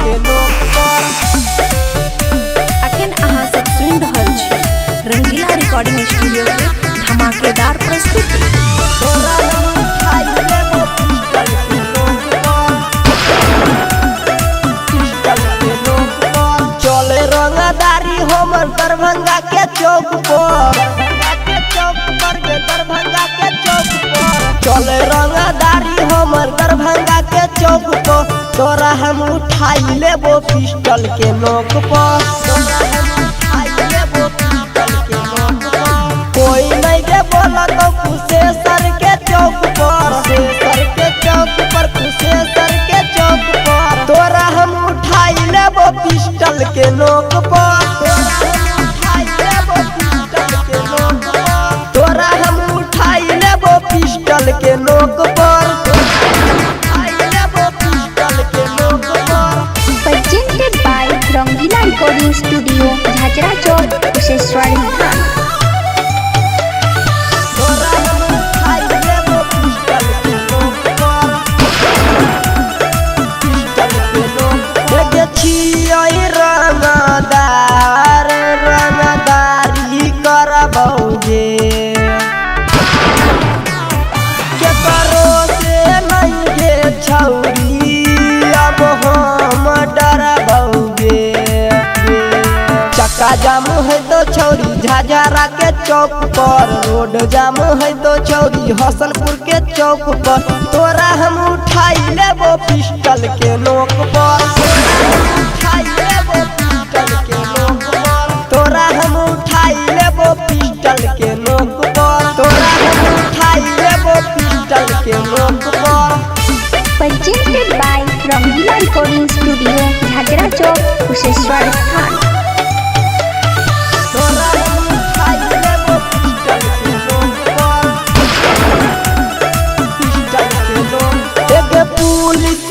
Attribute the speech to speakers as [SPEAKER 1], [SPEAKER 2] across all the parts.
[SPEAKER 1] के नोक पर।
[SPEAKER 2] अखन अहाँ सब सुनि रहल छी रंगीला रिकॉर्डिंग स्टूडियो के धमाकेदार प्रस्तुति।
[SPEAKER 1] तोरा हम उठाई लेबो पिस्टल के नोक पर, पिस्टल के नोक पर। चले रंगदारी हमर दरभंगा के चौक पर, दरभंगा के चौक पर चले रंगदारी हमर दरभंगा के चौक पर। तोरा हम उठाई लेबो पिस्टल के नोक पर, तोरा हम उठाई लेबो पिस्टल के नोक पर। कोई नहीं के बोला तो कुशेश्वर के चौक पर, कुशेश्वर के चौक पर, कुशेश्वर के चौक पर। तोरा हम उठाई लेबो पिस्टल के नोक पर, तोरा हम उठाई लेबो पिस्टल के नोक पर। तोरा हम उठाई लेबो पिस्टल के नोक पर, उठाई लेबो पिस्टल के नोक पर।
[SPEAKER 2] Presented by Rangila recording studio Jhajhra Chowk Kusheshwar Sthan.
[SPEAKER 1] तोरा हम उठाई लेबो पिस्टल के नोक पर, पिस्टल के नोक पर। देखे छियै रंगदार, रंगदारी करबौगे केकरो से नहीं गे छौरी, अब हम डरबौगे। चक्का जाम है तो छौरी झाझरा के चौक पर, रोड जाम है तो छौरी हसनपुर के चौक पर। तोरा हम उठाई लेबो पिस्टल के नोक पर, उठाई लेबो पिस्टल के नोक पर। तोरा हम उठाई लेबो पिस्टल के नोक पर, तोरा हम उठाई लेबो पिस्टल के नोक पर।
[SPEAKER 2] Presented by Rangila recording studio Jhajhra Chowk Kusheshwar Sthan.
[SPEAKER 1] तोरा हम उठाई लेबो पिस्टल के नोक पर, पिस्टल के नोक पर। एगे पुलिस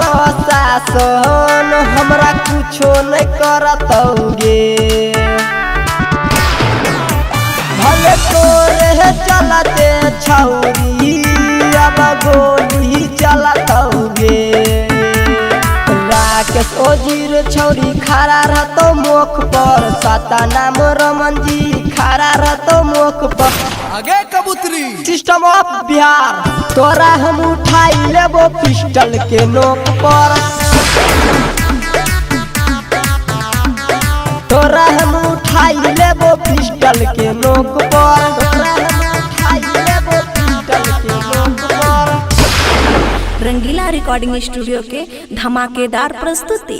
[SPEAKER 1] प्रशासन हमरा कुछो नहीं करतौगे, भले तोरे चलते छौरी अब गोली चलतौगे। राकेश ओजीर छौरी खड़ा रहतो मुख पर, साता नाम रमन जी खड़ा रहतो मुख पर।
[SPEAKER 3] आगे कबूतरी
[SPEAKER 1] सिस्टम ऑफ बिहार। तोरा हम उठाई लेबो पिस्टल के नोक पर, तोरा हम उठाई लेबो पिस्टल के नोक पर, तोरा हम उठाई लेबो पिस्टल के नोक पर।
[SPEAKER 2] रंगीला रिकॉर्डिंग स्टूडियो के धमाकेदार प्रस्तुति।